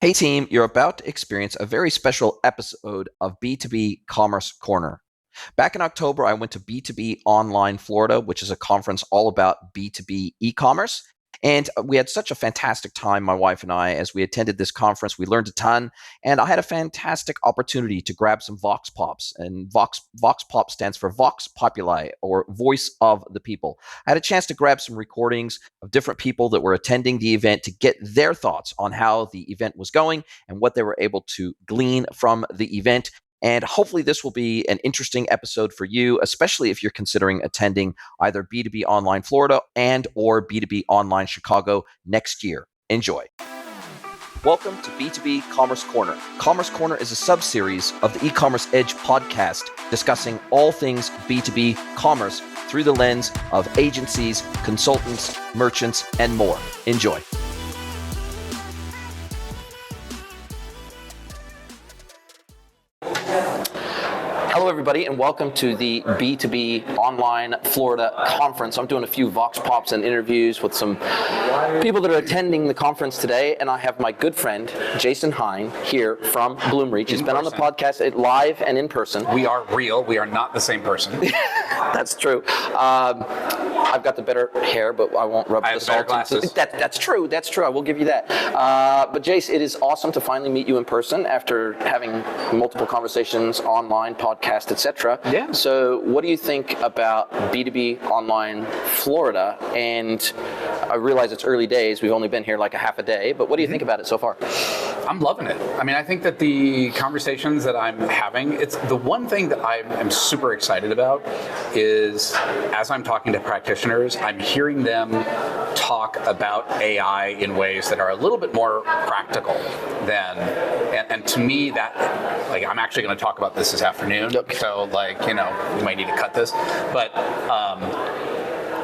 Hey team, you're about to experience a very special episode of B2B Commerce Corner. Back in October, I went to B2B Online Florida, which is a conference all about B2B e-commerce. And we had such a fantastic time, my wife and I, as we attended this conference. We learned a ton, and I had a fantastic opportunity to grab some Vox Pops. And Vox Pop stands for Vox Populi, or Voice of the People. I had a chance to grab some recordings of different people that were attending the event to get their thoughts on how the event was going and what they were able to glean from the event. And hopefully this will be an interesting episode for you, especially if you're considering attending either B2B Online Florida and or B2B Online Chicago next year. Enjoy. Welcome to B2B Commerce Corner. Commerce Corner is a sub-series of the E-Commerce Edge podcast discussing all things B2B commerce through the lens of agencies, consultants, merchants, and more. Enjoy. Hello, everybody, and welcome to the B2B Online Florida Conference. I'm doing a few Vox Pops and interviews with some people that are attending the conference today, and I have my good friend, Jason Hine, here from Bloomreach. He's been on the podcast live and in person. We are real. We are not the same person. That's true. I've got the better hair, but I won't rub the salt. That's true. That's true. I will give you that. But Jace, it is awesome to finally meet you in person after having multiple conversations online, podcast, etc. Yeah. So what do you think about B2B Online Florida? And I realize it's early days. We've only been here like a half a day, but what do you think about it so far? I'm loving it. I mean, I think that the conversations that I'm having, it's the one thing that I am super excited about is as I'm talking to practitioners, I'm hearing them talk about AI in ways that are a little bit more practical than, and to me that, like, I'm actually going to talk about this afternoon. Okay. So, like, you know, you might need to cut this, but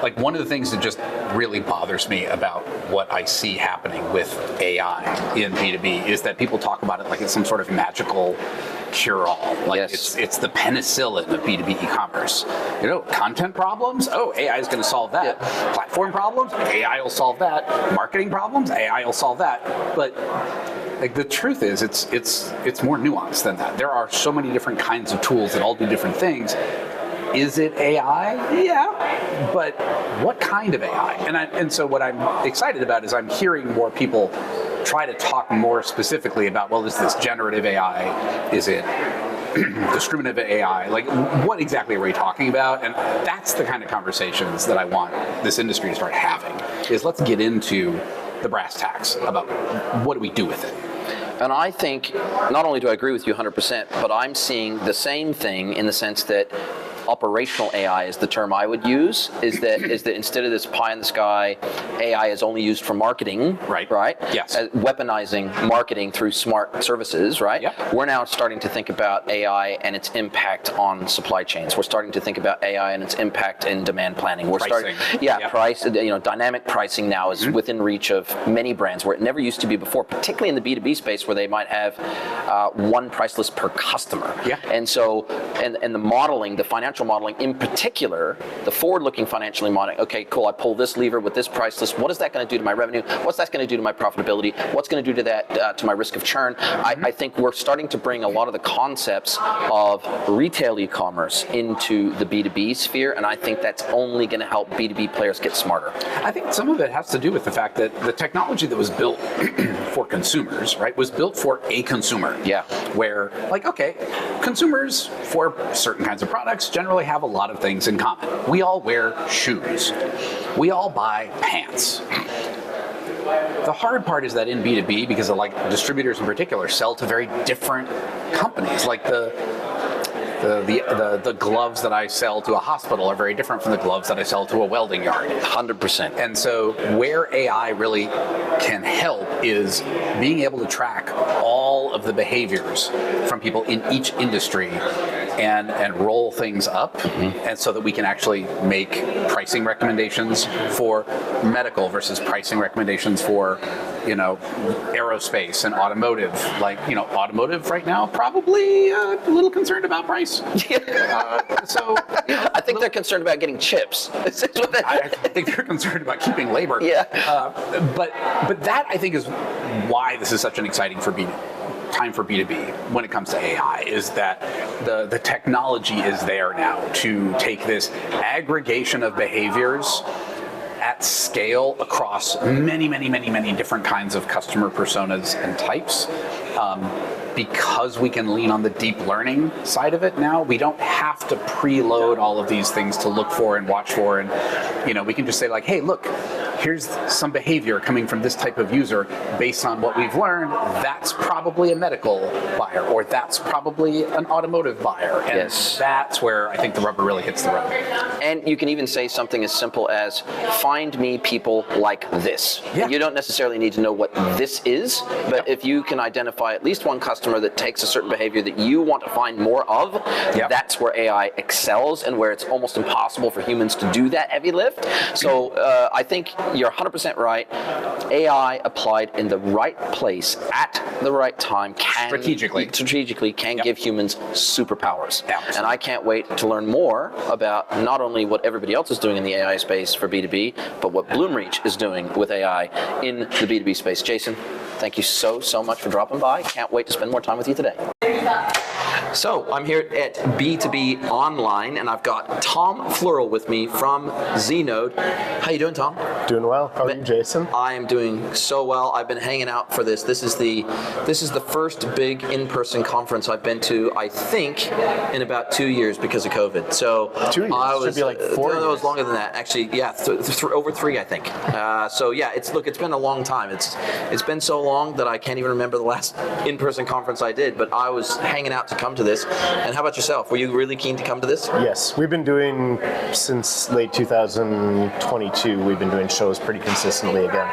like one of the things that just really bothers me about what I see happening with AI in B2B is that people talk about it like it's some sort of magical cure-all. Like yes. it's the penicillin of B2B e-commerce. You know, content problems? Oh, AI is going to solve that. Yeah. Platform problems? AI will solve that. Marketing problems? AI will solve that. But like the truth is, it's more nuanced than that. There are so many different kinds of tools that all do different things. Is it AI? Yeah, but what kind of AI? And so what I'm excited about is I'm hearing more people try to talk more specifically about, well, is this generative AI? Is it discriminative AI? Like, what exactly are we talking about? And that's the kind of conversations that I want this industry to start having, is let's get into the brass tacks about what do we do with it. And I think, not only do I agree with you 100%, but I'm seeing the same thing in the sense that operational AI is the term I would use, is that instead of this pie in the sky, AI is only used for marketing, right? Yes. Weaponizing marketing through smart services, right? Yep. We're now starting to think about AI and its impact on supply chains. We're starting to think about AI and its impact in demand planning. We're pricing. Price, dynamic pricing now is within reach of many brands where it never used to be before, particularly in the B2B space where they might have one price list per customer. Yeah. And so, and the modeling, the financial modeling in particular, the forward-looking financially modeling, okay, cool, I pull this lever with this price list, what is that going to do to my revenue? What's that going to do to my profitability? What's going to do to that, to my risk of churn? I think we're starting to bring a lot of the concepts of retail e-commerce into the B2B sphere, and I think that's only going to help B2B players get smarter. I think some of it has to do with the fact that the technology that was built for consumers, right, was built for a consumer. Yeah. Where, like, okay, consumers for certain kinds of products generally have a lot of things in common. We all wear shoes. We all buy pants. The hard part is that in B2B, because of like distributors in particular sell to very different companies, like the gloves that I sell to a hospital are very different from the gloves that I sell to a welding yard. 100%. And so where AI really can help is being able to track all of the behaviors from people in each industry and roll things up, and so that we can actually make pricing recommendations for medical versus pricing recommendations for, you know, aerospace and automotive. Like, you know, automotive right now probably a little concerned about price. So you know, I think they're concerned about getting chips. I think they're concerned about keeping labor. Yeah. But that I think is why this is such an exciting time for B2B when it comes to AI is that the technology is there now to take this aggregation of behaviors at scale across many, many, many, many different kinds of customer personas and types. Because we can lean on the deep learning side of it now, we don't have to preload all of these things to look for and watch for, and we can just say like, hey, look, here's some behavior coming from this type of user based on what we've learned. That's probably a medical buyer, or that's probably an automotive buyer, and that's where I think the rubber really hits the road. And you can even say something as simple as, find me people like this. Yeah. You don't necessarily need to know what this is, but if you can identify at least one customer that takes a certain behavior that you want to find more of, that's where AI excels and where it's almost impossible for humans to do that heavy lift. So I think you're 100% right. AI applied in the right place at the right time can strategically give humans superpowers. Absolutely. And I can't wait to learn more about not only what everybody else is doing in the AI space for B2B, but what Bloomreach is doing with AI in the B2B space. Jason, thank you so much for dropping by. Can't wait to spend more time with you today. So I'm here at B2B Online, and I've got Tom Fleural with me from Znode. How you doing, Tom? Doing well. How are you, Jason? I am doing so well. I've been hanging out for this. This is the first big in-person conference I've been to, I think, in about 2 years because of COVID. So 2 years. Should be like 4 years. No, it was longer than that. Actually, yeah, over 3, I think. So yeah, it's been a long time. It's been so long that I can't even remember the last in-person conference I did. But I was hanging out to come to this. And how about yourself? Were you really keen to come to this? Yes, we've been doing since late 2022. We've been doing shows pretty consistently again.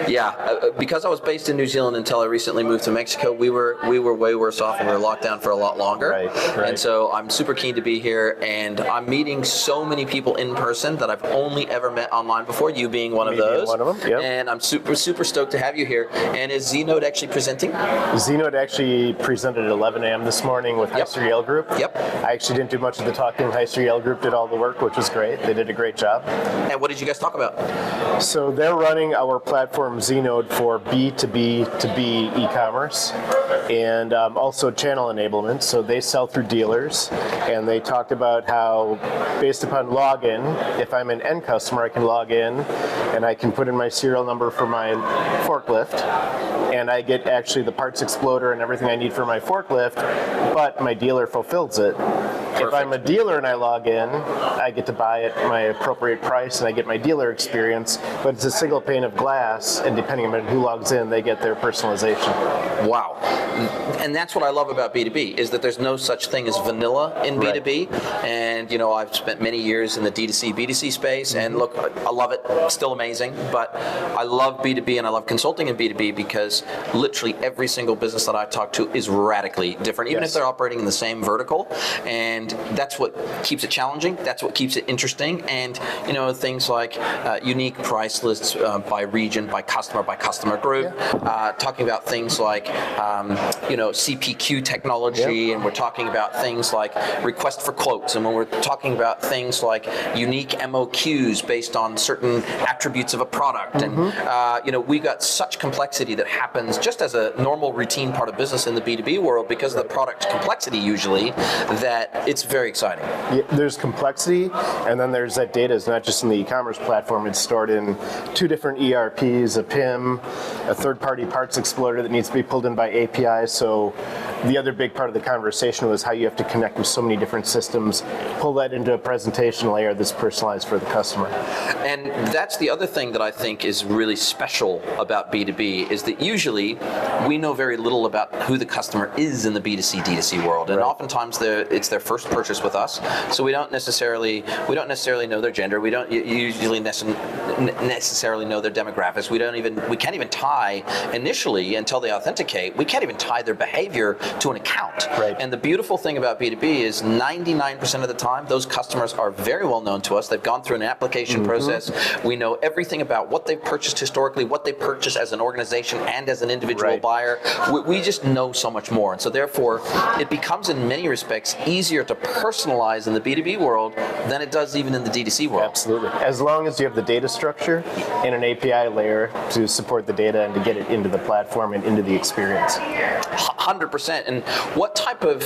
Yeah, because I was based in New Zealand until I recently moved to Mexico, we were way worse off and we were locked down for a lot longer. Right. And so I'm super keen to be here, and I'm meeting so many people in person that I've only ever met online before, you being one of those. One of them, yep. And I'm super stoked to have you here. And is Znode actually presenting? Znode actually presented at 11 a.m. this morning with Heister Yale Group. Yep. I actually didn't do much of the talking. Heister Yale Group did all the work, which was great. They did a great job. And what did you guys talk about? So they're running our platform Znode for B2B e-commerce and also channel enablement. So they sell through dealers, and they talked about how based upon login, if I'm an end customer, I can log in and I can put in my serial number for my forklift, and I get actually the parts exploder and everything I need for my forklift, but my dealer fulfills it. Perfect. If I'm a dealer and I log in, I get to buy it at my appropriate price and I get my dealer experience, but it's a single pane of glass, and depending on who logs in, they get their personalization. Wow. And that's what I love about B2B, is that there's no such thing as vanilla in B2B. And, I've spent many years in the D2C, B2C space, and look, I love it, still amazing, but I love B2B and I love consulting in B2B because literally every single business that I talk to is radically different, even if they're operating in the same vertical. And that's what keeps it challenging, that's what keeps it interesting. And, things like unique price lists by region, by customer group, talking about things like, CPQ technology, and we're talking about things like request for quotes, and when we're talking about things like unique MOQs based on certain attributes of a product. And, we got such complexity that happens just as a normal routine part of business in the B2B world because of the product complexity usually, that it's very exciting. Yeah, there's complexity, and then there's that data is not just in the e-commerce platform, it's stored in 2 different ERPs, a PIM, a third-party parts explorer that needs to be pulled in by APIs. So the other big part of the conversation was how you have to connect with so many different systems, pull that into a presentation layer that's personalized for the customer. And that's the other thing that I think is really special about B2B, is that usually we know very little about who the customer is in the B2C, D2C world. And oftentimes it's their first purchase with us, so we don't necessarily know their gender. We don't usually necessarily know their demographics. We can't even tie initially until they authenticate. We can't even tie their behavior to an account. Right. And the beautiful thing about B2B is 99% of the time those customers are very well known to us. They've gone through an application process. We know everything about what they've purchased historically, what they purchased as an organization and as an individual buyer. We just know so much more, and so therefore it becomes in many respects easier easier to personalize in the B2B world than it does even in the D2C world. Absolutely. As long as you have the data structure and an API layer to support the data and to get it into the platform and into the experience. 100%. And what type of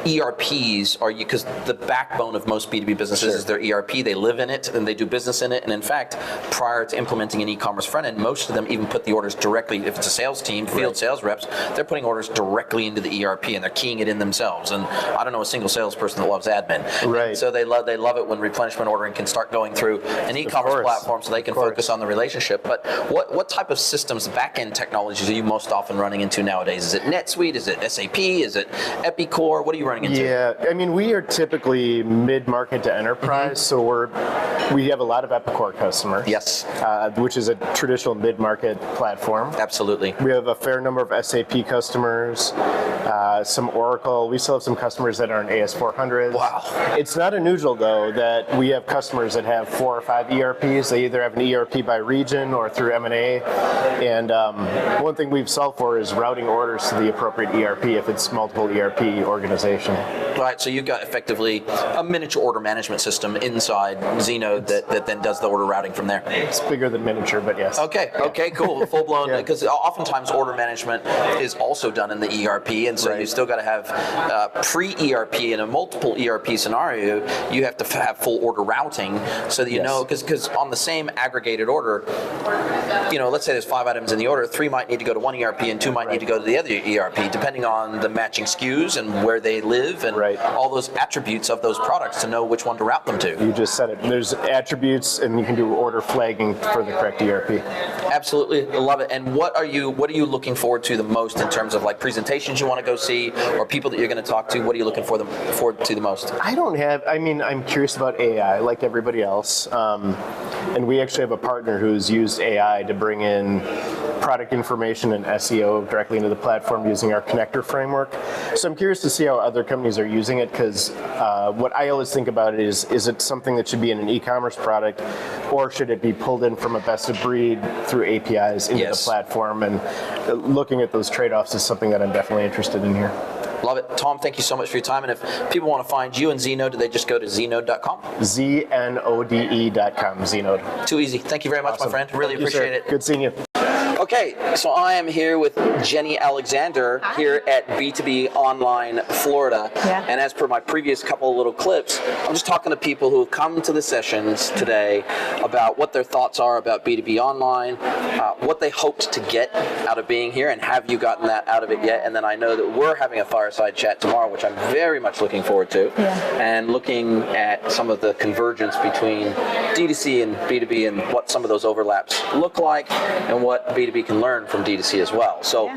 ERPs are you, because the backbone of most B2B businesses is their ERP. They live in it and they do business in it. And in fact, prior to implementing an e-commerce front end, most of them even put the orders directly, if it's a sales team, field sales reps, they're putting orders directly into the ERP and they're keying it in themselves. And I don't know a single salesperson that loves admin. Right. So they love it when replenishment ordering can start going through an e-commerce platform so they can focus on the relationship. But what type of systems, back-end technologies are you most often running into nowadays? Is it NetSuite? Is it SAP? Is it Epicor? What are you running into? Yeah, I mean, we are typically mid-market to enterprise, so we have a lot of Epicor customers. Yes. Which is a traditional mid-market platform. Absolutely. We have a fair number of SAP customers, some Oracle. We still have some customers that are in AS400s. Wow. It's not unusual, though, that we have customers that have 4 or 5 ERPs. They either have an ERP by region or through M&A. And one thing we've solved for is routing orders to the appropriate ERP if it's multiple ERP organization. Right, so you've got effectively a miniature order management system inside Zenode that then does the order routing from there. It's bigger than miniature, but yes. Okay, cool. Full blown, because oftentimes order management is also done in the ERP, and so you still got to have pre-ERP in a multiple ERP scenario. You have to have full order routing so that you know, because on the same aggregated order, let's say there's 5 items in the order, 3 might need to go to one ERP and 2 might need to go to the other ERP, depending on the matching SKUs and where they live and all those attributes of those products to know which one to route them to. You just said it. There's attributes, and you can do order flagging for the correct ERP. Absolutely, I love it. And what are you looking forward to the most in terms of like presentations you want to go see or people that you're going to talk to? What are you looking forward to the most? I'm curious about AI like everybody else. And we actually have a partner who's used AI to bring in product information and SEO directly into the platform using our connector framework. So I'm curious to see how other companies are using it, because what I always think about it is it something that should be in an e-commerce product, or should it be pulled in from a best of breed through APIs into the platform? And looking at those trade-offs is something that I'm definitely interested in here. Love it. Tom, thank you so much for your time. And if people want to find you and Zenode, do they just go to zenode.com? ZNODE.com, Zenode. Too easy. Thank you very much, my friend. Really appreciate it. Good seeing you. Okay, so I am here with Jenny Alexander here at B2B Online Florida. Yeah. And as per my previous couple of little clips, I'm just talking to people who have come to the sessions today about what their thoughts are about B2B Online, what they hoped to get out of being here, and have you gotten that out of it yet? And then I know that we're having a fireside chat tomorrow, which I'm very much looking forward to, and looking at some of the convergence between D2C and B2B and what some of those overlaps look like and what B2B can learn from D2C as well. So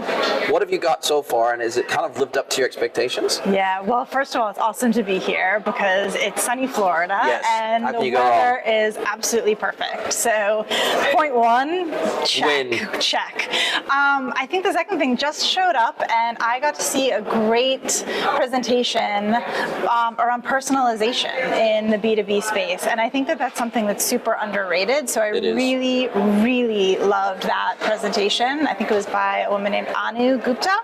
what have you got so far, and is it kind of lived up to your expectations? Yeah, well, first of all, it's awesome to be here because it's sunny Florida and the weather is absolutely perfect. So point 1, check. I think the second thing just showed up, and I got to see a great presentation around personalization in the B2B space, and I think that that's something that's super underrated. So I really, really loved that presentation. I think it was by a woman named Anu Gupta,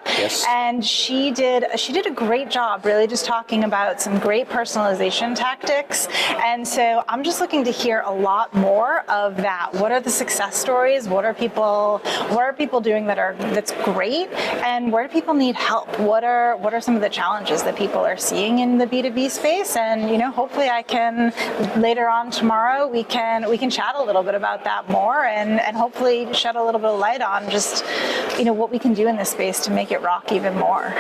and she did a great job really just talking about some great personalization tactics. And so I'm just looking to hear a lot more of that. What are the success stories? What are people doing that's great? And where do people need help? What are some of the challenges that people are seeing in the B2B space? And hopefully I can later on tomorrow we can chat a little bit about that more and hopefully shed a little bit of light on just what we can do in this space to make it rock even more.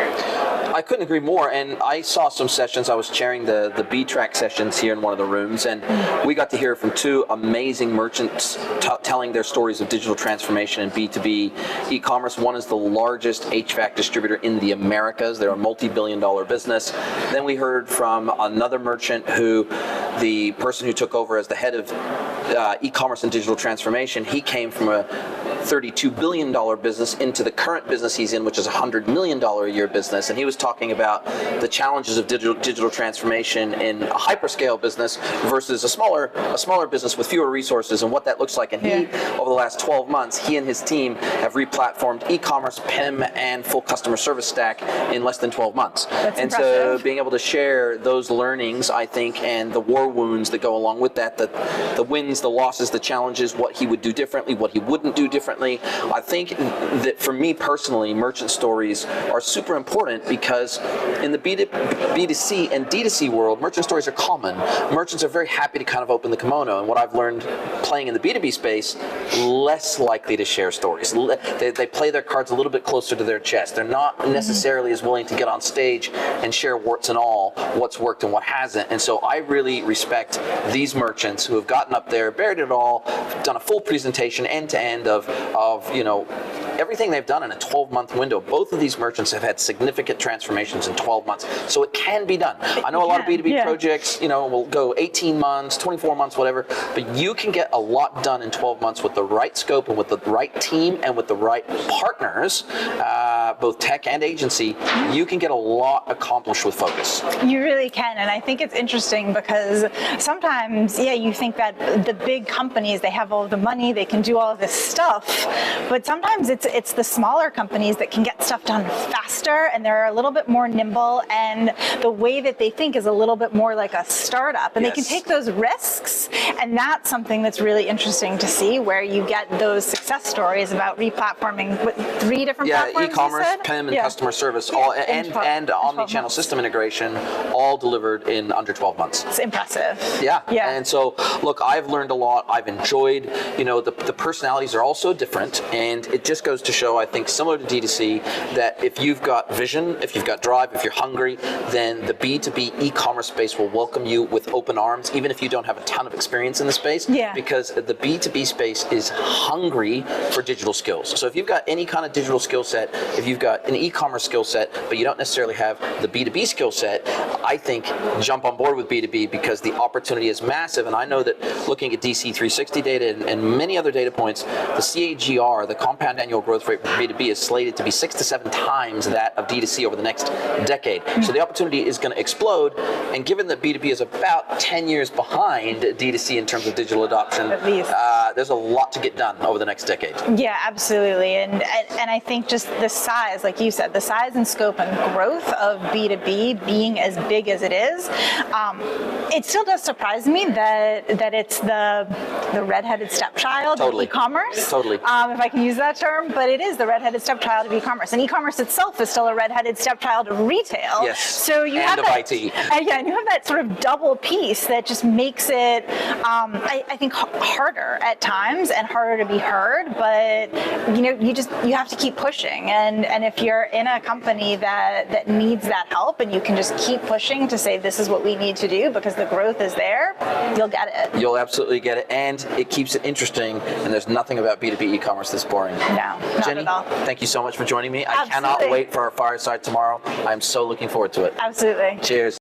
I couldn't agree more, and I saw some sessions. I was chairing the B-Track sessions here in one of the rooms, and we got to hear from 2 amazing merchants telling their stories of digital transformation in B2B e-commerce. One is the largest HVAC distributor in the Americas. They're a multi-billion-dollar business. Then we heard from another merchant the person who took over as the head of e-commerce and digital transformation. He came from a $32 billion business into the current business he's in, which is a $100 million a year business. And he was talking about the challenges of digital transformation in a hyperscale business versus a smaller business with fewer resources and what that looks like. And he, over the last 12 months, he and his team have replatformed e-commerce, PIM, and full customer service stack in less than 12 months. That's and impressive. So being able to share those learnings, I think, and the war wounds that go along with that, the wins, the losses, the challenges, what he would do differently, what he wouldn't do differently. I think that for me personally, merchant stories are super important because in the B2C and D2C world, merchant stories are common. Merchants are very happy to kind of open the kimono, and what I've learned playing in the B2B space, less likely to share stories. They play their cards a little bit closer to their chest. They're not necessarily as willing to get on stage and share warts and all, what's worked and what hasn't. And so I really respect these merchants who have gotten up there, buried it all, done a full presentation end to end of everything they've done in a 12-month window. Both of these merchants have had significant transformations in 12 months. So it can be done. I know a lot of B2B projects, will go 18 months, 24 months, whatever, but you can get a lot done in 12 months with the right scope and with the right team and with the right partners, both tech and agency. You can get a lot accomplished with focus. You really can, and I think it's interesting because sometimes, you think that the big companies, they have all the money, they can do all of this stuff, but sometimes it's the smaller companies that can get stuff done faster, and they're a little bit more nimble, and the way that they think is a little bit more like a startup, and they can take those risks, and that's something that's really interesting to see, where you get those success stories about replatforming with 3 different platforms. E-commerce, PIM, and customer service, all and omni-channel system integration, all delivered in under 12 months. It's impressive. Yeah. And so, look, I've learned a lot. I've enjoyed, the personalities are also different, and it just goes to show, I think, similar to D2C, that if you've got vision, if you've got drive, if you're hungry, then the B2B e-commerce space will welcome you with open arms, even if you don't have a ton of experience in the space, because the B2B space is hungry for digital skills. So if you've got any kind of digital skill set, if you've got an e-commerce skill set, but you don't necessarily have the B2B skill set, I think jump on board with B2B because the opportunity is massive. And I know that looking at DC360 data and many other data points, the CAGR, the compound annual growth rate for B2B, is slated to be 6 to 7 times that of D2C over the next decade. So the opportunity is going to explode. And given that B2B is about 10 years behind D2C in terms of digital adoption, at least, there's a lot to get done over the next decade. Yeah, absolutely. And I think just the size, like you said, the size and scope and growth of B2B being as big as it is, it still does surprise me that it's the redheaded stepchild of e-commerce. Totally. If I can use that term, but it is the redheaded stepchild of e-commerce. And e-commerce itself is still a redheaded stepchild of retail. Yes. So you have that, IT. And you have that sort of double piece that just makes it, I think, harder at times and harder to be heard. But you have to keep pushing. And if you're in a company that needs that help, and you can just keep pushing to say this is what we need to do because the growth is there, you'll get it. You'll absolutely get it, and it keeps it interesting. And there's nothing about B2B e-commerce that's boring. No, not Jenny, at all. thank you so much for joining me. Absolutely. I cannot wait for our fireside tomorrow. I'm so looking forward to it. Absolutely. Cheers.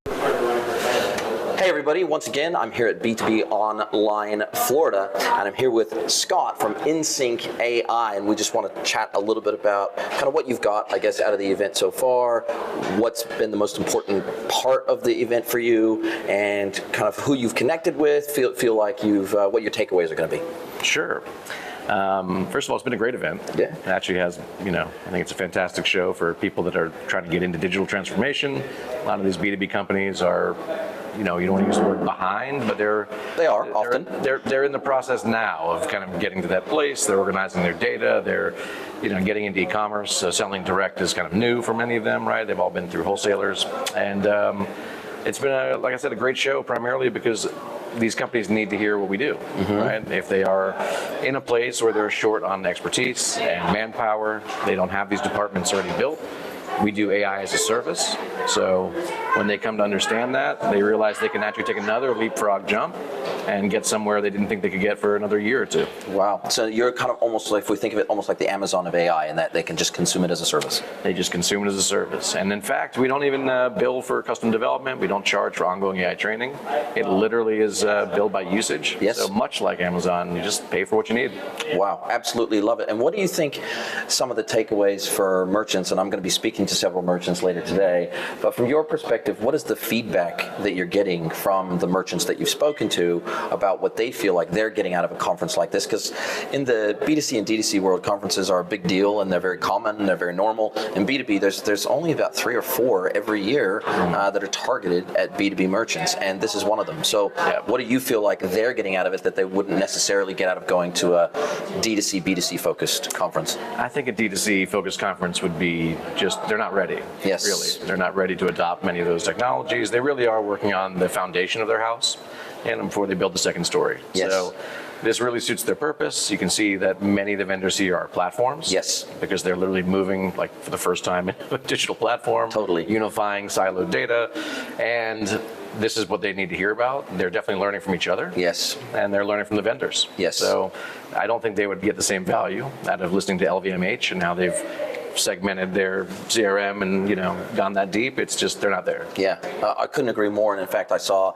Hey everybody, once again, I'm here at B2B Online Florida, and I'm here with Scott from InSync AI, and we just want to chat a little bit about kind of what you've got, I guess, out of the event so far, what's been the most important part of the event for you, and kind of who you've connected with, feel like you've, what your takeaways are going to be. Sure. First of all, it's been a great event. Yeah. It actually has, I think it's a fantastic show for people that are trying to get into digital transformation. A lot of these B2B companies are, you don't want to use the word behind, but they're in the process now of kind of getting to that place. They're organizing their data. They're, getting into e-commerce. Selling direct is kind of new for many of them, right? They've all been through wholesalers, and it's been, like I said, a great show primarily because these companies need to hear what we do, right? If they are in a place where they're short on expertise and manpower, they don't have these departments already built. We do AI as a service, so when they come to understand that, they realize they can actually take another leapfrog jump and get somewhere they didn't think they could get for another year or two. Wow. So you're kind of almost like, if we think of it almost like the Amazon of AI, in that they can just consume it as a service. They just consume it as a service. And in fact, we don't even bill for custom development. We don't charge for ongoing AI training. It literally is billed by usage. Yes. So much like Amazon, you just pay for what you need. Wow, absolutely love it. And what do you think some of the takeaways for merchants, and I'm going to be speaking to several merchants later today, but from your perspective, what is the feedback that you're getting from the merchants that you've spoken to about what they feel like they're getting out of a conference like this? Because in the B2C and D2C world, conferences are a big deal and they're very common and they're very normal. In B2B, there's only about 3 or 4 every year that are targeted at B2B merchants, and this is one of them. So what do you feel like they're getting out of it that they wouldn't necessarily get out of going to a D2C, B2C focused conference? I think a D2C focused conference would be just, they're not ready. Yes. Really. They're not ready to adopt many of those technologies. They really are working on the foundation of their house and before they build the second story. Yes. So this really suits their purpose. You can see that many of the vendors here are platforms. Yes. Because they're literally moving, like for the first time, into a digital platform. Totally. Unifying siloed data. And this is what they need to hear about. They're definitely learning from each other. Yes. And they're learning from the vendors. Yes. So I don't think they would get the same value out of listening to LVMH and how they've segmented their CRM and gone that deep. It's just they're not there. Yeah, I couldn't agree more. And in fact, I saw,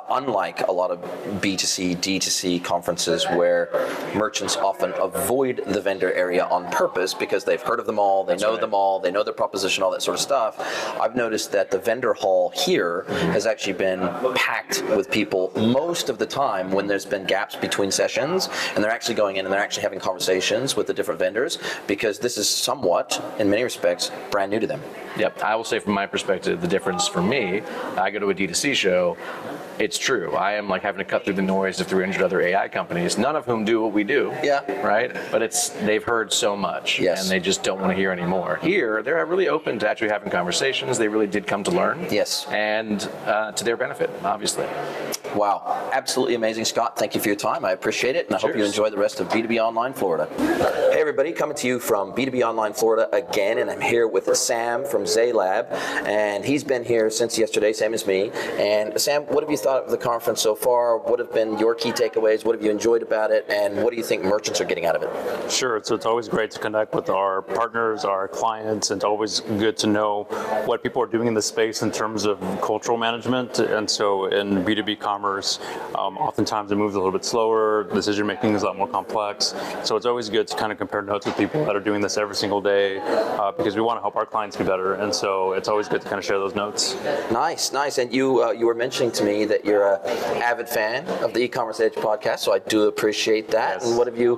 unlike a lot of B2C, D2C conferences where merchants often avoid the vendor area on purpose because they've heard of them all, they know them all, they know their proposition, all that sort of stuff. I've noticed that the vendor hall here has actually been packed with people most of the time when there's been gaps between sessions, and they're actually going in and they're actually having conversations with the different vendors, because this is somewhat, in many respects, brand new to them. Yep, I will say from my perspective, the difference for me, I go to a D2C show, it's true. I am like having to cut through the noise of 300 other AI companies, none of whom do what we do. Yeah. Right? But they've heard so much, yes, and they just don't want to hear anymore. Here, they're really open to actually having conversations. They really did come to learn. Yes. And to their benefit, obviously. Wow, absolutely amazing, Scott. Thank you for your time. I appreciate it, and I hope you enjoy the rest of B2B Online Florida. Hey everybody, coming to you from B2B Online Florida again, and I'm here with Sam from Zaylab, and he's been here since yesterday, same as me. And Sam, what have you thought of the conference so far? What have been your key takeaways? What have you enjoyed about it, and what do you think merchants are getting out of it? Sure, so it's always great to connect with our partners, our clients, and it's always good to know what people are doing in the space in terms of cultural management. And so in B2B commerce, oftentimes it moves a little bit slower, decision making is a lot more complex. So it's always good to kind of compare notes with people that are doing this every single day because we want to help our clients be better. And so it's always good to kind of share those notes. Nice, nice. And you were mentioning to me that you're an avid fan of the E-commerce Edge podcast, so I do appreciate that. Yes. And what have you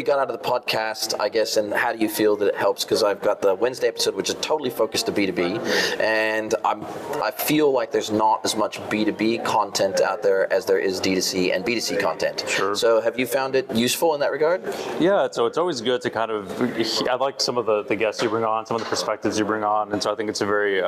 got out of the podcast, I guess, and how do you feel that it helps? Because I've got the Wednesday episode, which is totally focused to B2B, and I feel like there's not as much B2B content out there as there is D2C and B2C content. Sure. So have you found it useful in that regard? Yeah, so it's always good to kind of, I like some of the guests you bring on, some of the perspectives you bring on, and so I think it's a very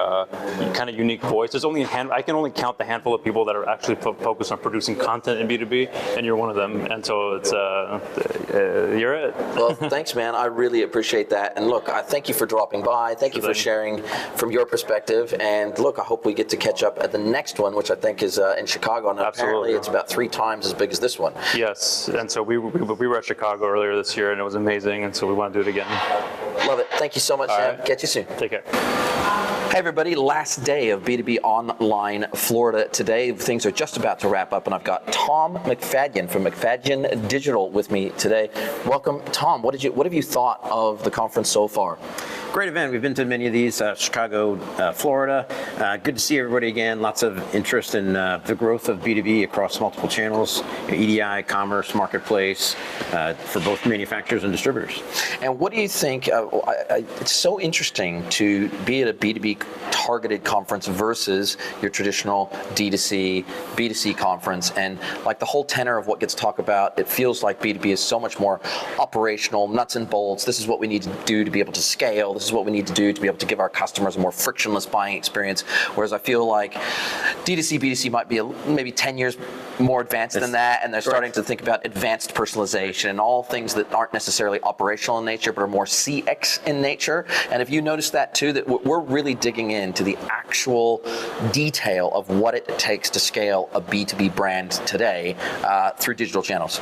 kind of unique voice. There's only I can only count the handful of people that are actually focused on producing content in B2B, and you're one of them, and so it's, you're it. Well, thanks, man. I really appreciate that. And look, I thank you for dropping by. Thank you for sharing from your perspective. And look, I hope we get to catch up at the next one, which I think is in Chicago. And apparently it's about 3 times as big as this one. Yes, and so we were at Chicago earlier this year, and it was amazing, and so we want to do it again. Love it. Thank you so much, Sam. Catch you soon. Take care. Hey everybody, last day of B2B Online Florida today. Things are just about to wrap up, and I've got Tom McFadyen from McFadyen Digital with me today. Welcome, Tom. What have you thought of the conference so far? Great event. We've been to many of these, Chicago, Florida. Good to see everybody again. Lots of interest in the growth of B2B across multiple channels, EDI, commerce, marketplace, for both manufacturers and distributors. And what do you think, it's so interesting to be at a B2B targeted conference versus your traditional D2C, B2C conference, and like the whole tenor of what gets talked about, it feels like B2B is so much more operational, nuts and bolts. This is what we need to do to be able to scale. This This is what we need to do to be able to give our customers a more frictionless buying experience. Whereas I feel like D2C, B2C might be maybe 10 years more advanced than that, and they're starting to think about advanced personalization and all things that aren't necessarily operational in nature, but are more CX in nature. And if you notice that too, that we're really digging into the actual detail of what it takes to scale a B2B brand today through digital channels.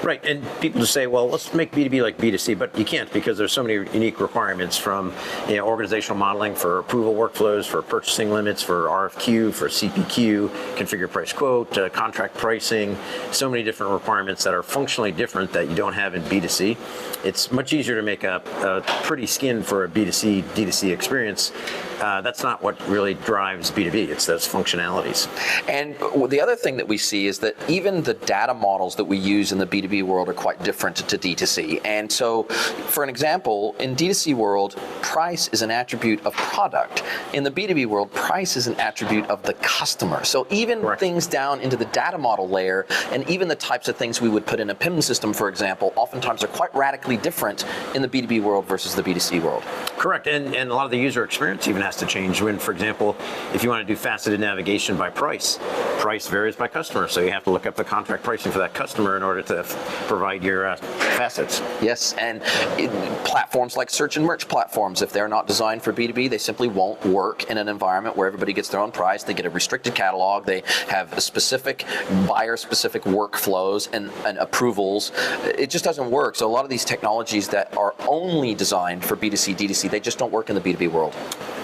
Right, and people just say, well, let's make B2B like B2C, but you can't because there's so many unique requirements from organizational modeling for approval workflows, for purchasing limits, for RFQ, for CPQ, configure price quote, contract pricing, so many different requirements that are functionally different that you don't have in B2C. It's much easier to make a pretty skin for a B2C, D2C experience. That's not what really drives B2B, it's those functionalities. And the other thing that we see is that even the data models that we use in the B2B world are quite different to D2C. And so, for an example, in D2C world, price is an attribute of product. In the B2B world, price is an attribute of the customer. So even things down into the data model layer, and even the types of things we would put in a PIM system, for example, oftentimes are quite radically different in the B2B world versus the B2C world. Correct, and a lot of the user experience even has to change. When, for example, if you want to do faceted navigation by price varies by customer, so you have to look up the contract pricing for that customer in order to provide your facets. Yes, and platforms like search and merch platforms, if they're not designed for B2B, they simply won't work in an environment where everybody gets their own price. They get a restricted catalog. They have specific buyer-specific workflows and approvals. It just doesn't work. So a lot of these technologies that are only designed for B2C, D2C, they just don't work in the B2B world.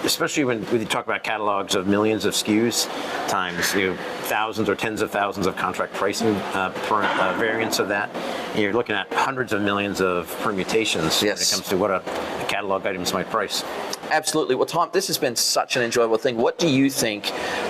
Especially when we talk about catalogs of millions of SKUs times thousands or tens of thousands of contract pricing variants of that. You're looking at hundreds of millions of permutations when it comes to what a catalog items might price. Absolutely. Well, Tom, this has been such an enjoyable thing. What do you think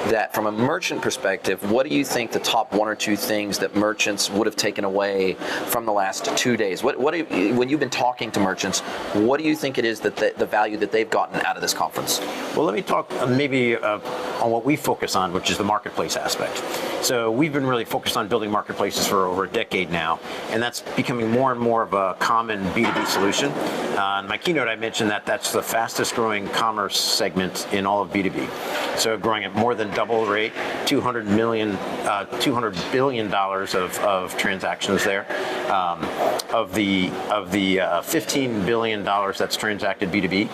that, from a merchant perspective, what do you think the top one or two things that merchants would have taken away from the last 2 days? When you've been talking to merchants, what do you think it is that the value that they've gotten out of this conference? Well, let me talk maybe on what we focus on, which is the marketplace aspect. So we've been really focused on building marketplaces for over a decade now, and that's becoming more and more of a common B2B solution. In my keynote, I mentioned that that's the fastest growing commerce segment in all of B2B. So growing at more than double rate, $200 billion of transactions there. Of the $15 billion that's transacted B2B,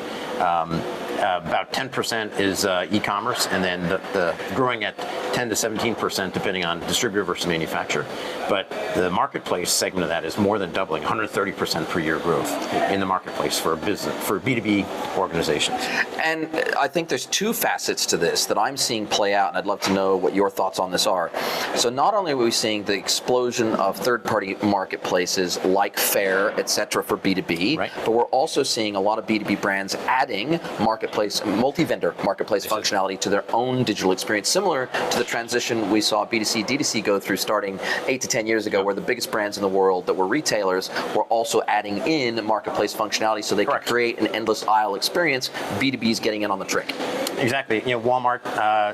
about 10% is e-commerce, and then the growing at 10 to 17% depending on distributor versus manufacturer. But the marketplace segment of that is more than doubling, 130% per year growth in the marketplace for B2B organizations. And I think there's two facets to this that I'm seeing play out, and I'd love to know what your thoughts on this are. So not only are we seeing the explosion of third-party marketplaces like Fair, et cetera, for B2B, but we're also seeing a lot of B2B brands adding multi-vendor marketplace functionality to their own digital experience, similar to the transition we saw B2C, D2C go through starting 8 to 10 years ago, where the biggest brands in the world that were retailers were also adding in marketplace functionality so they could create an endless aisle experience. B2B is getting in on the trick. Exactly. Walmart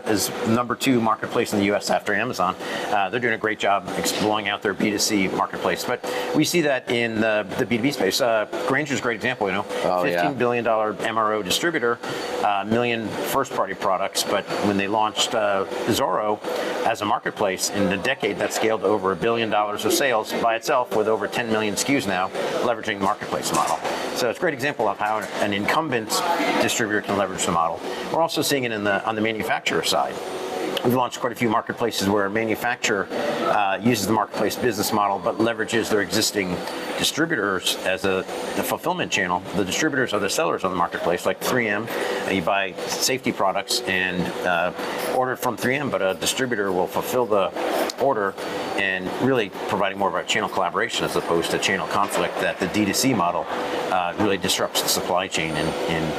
is number 2 marketplace in the U.S. after Amazon. They're doing a great job exploring out their B2C marketplace. But we see that in the B2B space. Grainger's a great example. $15 billion MRO distributor, million first-party products. But when they launched Zorro as a marketplace in a decade, that scaled to over $1 billion of sales by itself, with over 10 million SKUs now, leveraging the marketplace model. So it's a great example of how an incumbent distributor can leverage the model. We're also seeing it on the manufacturer side. We've launched quite a few marketplaces where a manufacturer uses the marketplace business model but leverages their existing distributors as the fulfillment channel. The distributors are the sellers on the marketplace, like 3M. You buy safety products and order from 3M, but a distributor will fulfill the order, and really providing more of a channel collaboration as opposed to channel conflict that the D2C model really disrupts the supply chain in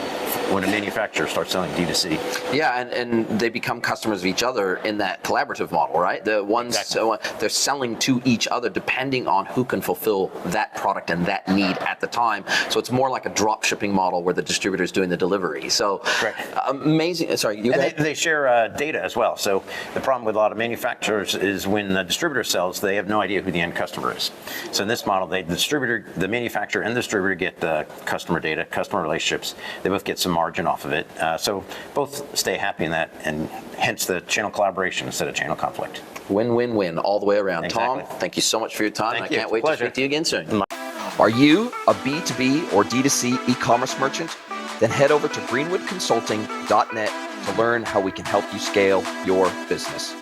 when a manufacturer starts selling D2C. Yeah, and they become customers of each other in that collaborative model, right? The ones they're selling to each other depending on who can fulfill that product and that need at the time. So it's more like a drop shipping model where the distributor is doing the delivery. So amazing. Sorry, you guys? They share data as well. So the problem with a lot of manufacturers is when the distributor sells, they have no idea who the end customer is. So in this model, the manufacturer and the distributor get the customer data, customer relationships. They both get some margin off of it. So both stay happy in that, and hence the channel collaboration instead of channel conflict. Win, win, win all the way around. Exactly. Tom, thank you so much for your time. Thank I you. can't wait to speak to you again soon. My Are you a B2B or D2C e-commerce merchant? Then head over to greenwoodconsulting.net to learn how we can help you scale your business.